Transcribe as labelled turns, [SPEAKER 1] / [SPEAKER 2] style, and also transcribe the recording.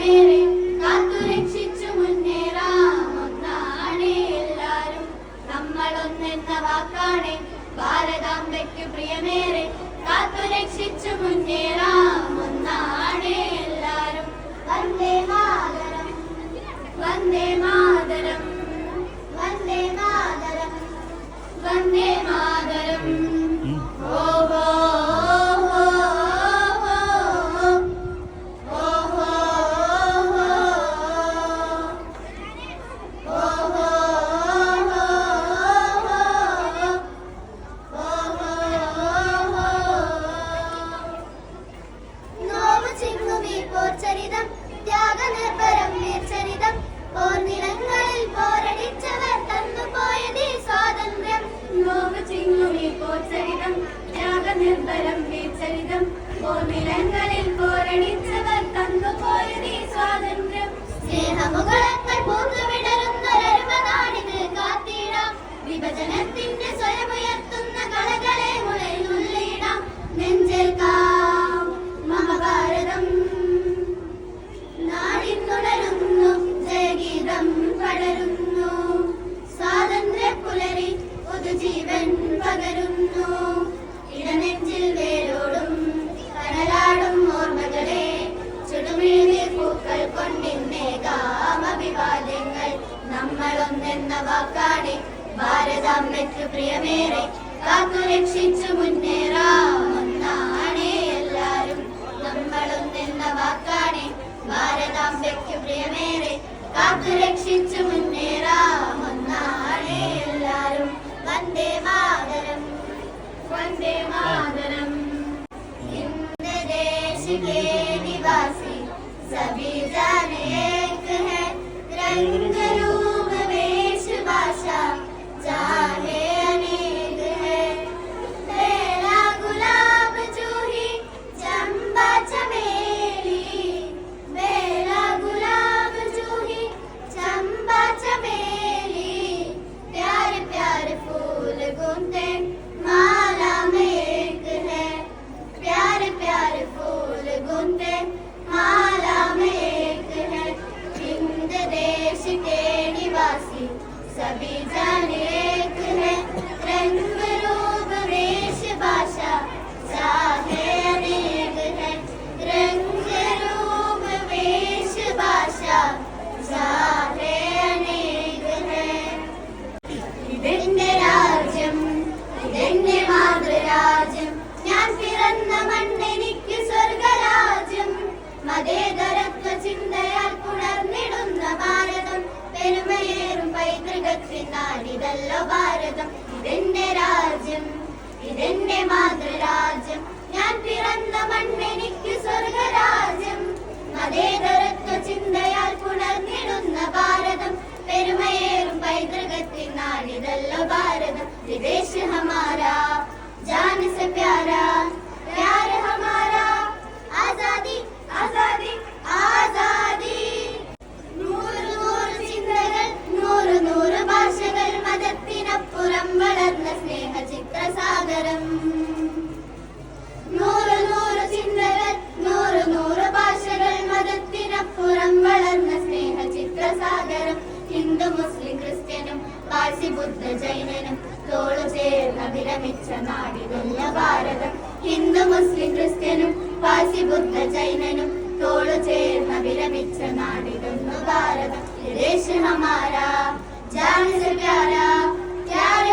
[SPEAKER 1] പ്രിയമേറെ കാത്തുരക്ഷിച്ചു മുന്നേറാം ഒന്നാണേ എല്ലാരും നമ്മളൊന്നെന്ന വാക്കാണേ ഭാരതാംബയ്ക്ക് പ്രിയമേറെ കാത്തുരക്ഷിച്ചു മുന്നേറാം ഒന്നാണേ എല്ലാരും വന്ദേ മാതരം വന്ദേ മാതരം വന്ദേ മാതരം വന്ദേ മാതരം ഓഹോ നിർഭരം വീർച്ചരിതം പോർനിലങ്ങളിൽ പോരടിച്ചവർ തന്നുപോയതീ സ്വാതന്ത്ര്യം സ്നേഹമുകളങ്ങൾ പൂർണ്ണവിടരുന്നൊരരുമനാടിന് കാത്തിടാം വിഭജനത്തിന്റെ സ്വയമുയർത്തുന്ന കളകളെ മുളയിലുള്ളിടാം നെഞ്ചേൽക്കാം മഹാഭാരതം നാടിന്നുണരുന്നു ജയഗീതം പടരുന്നു സ്വാതന്ത്ര്യ പുലരി പുതുജീവൻ പകരുന്നു ഇടനെഞ്ചിൽ വേരോടും കനലാടും ഓർമ്മകളെ ചുടുമിഴുതിൽ പൂക്കൾ കൊണ്ടിന്നേകാം അഭിവാദ്യങ്ങൾ നമ്മളൊന്നെന്ന വാക്കാണെ ഭാരതാംബയ്ക്ക് പ്രിയമേറെ കാത്തുരക്ഷിച്ചു മുന്നേറാം ഒന്നാണേ എല്ലാരും നമ്മളൊന്നെന്ന വാക്കാണെ ഭാരതാംബയ്ക്ക് പ്രിയമേറെ കാത്തുരക്ഷിച്ചു മുന്നേറാം ഒന്നാണേ എല്ലാരും വന്ദേ മാതരം वंदे मातरम हिंद देश के निवासी सभी जाने एक है रंग रूप वेश भाषा चाहे अनेक है बेला गुलाब जूही चंबा चमेली बेला गुलाब जूही चंबा चमेली प्यारे प्यारे फूल गुंते माला में एक है प्यारे प्यारे फूल गुंते माला में एक है हिंद देश के निवासी सभी जाने एक है रंग रूप वेश भाषा चाहे अनेक है रंग रूप वेश भाषा चाहे अनेक है इതെന്റെ രാജ്യം ഇതെന്റെ മാതൃരാജ്യം ഞാൻ പിറന്ന മണ്ണെനിക്ക് സ്വർഗരാജ്യം മതേതരത്വ ചിന്തയാൽ പുണർന്നിടുന്ന ഭാരതം പെരുമയേറും പൈതൃകത്തിൻ നാടിതല്ലോ ഭാരതം ഇതെന്റെ രാജ്യം ഇതെന്റെ മാതൃരാജ്യം ഞാൻ പിറന്ന മണ്ണെനിക്ക് സ്വർഗരാജ്യം മതേതരത്വ ചിന്തയാൽ പുണർന്നിടുന്ന ഭാരതം പെരുമയേറും പൈതൃകത്തിൻ നാടിതല്ലോ ഭാരതം വിദേശ ഹമാരാ जान से प्यारा प्यार हमारा आजादी आजादी आजादी നൂറ് നൂറ് ചിന്തകൾ നൂറ് നൂറ് ഭാഷകൾ മതത്തിനപ്പുറം വളർന്ന സ്നേഹ ചിത്രസാഗരം നൂറ് നൂറ് ചിന്തകൾ നൂറ് നൂറ് ഭാഷകൾ മതത്തിനപ്പുറം വളർന്ന സ്നേഹ ചിത്രസാഗരം ഹിന്ദു മുസ്ലിം ക്രിസ്ത്യനും പാഴ്സി ബുദ്ധ ജൈനനും തോളു ചേർന്ന വിരമിച്ച നാടിതല്ല ഭാരതം ഹിന്ദു മുസ്ലിം ക്രിസ്ത്യനും പാഴ്സി ബുദ്ധ ജൈനനും തോളു ചേർന്ന വിരമിച്ച നാടിതൊന്നു ഭാരതം ദേശ് ഹമാരാ ജാൻ സെ പ്യാരാ പ്യാർ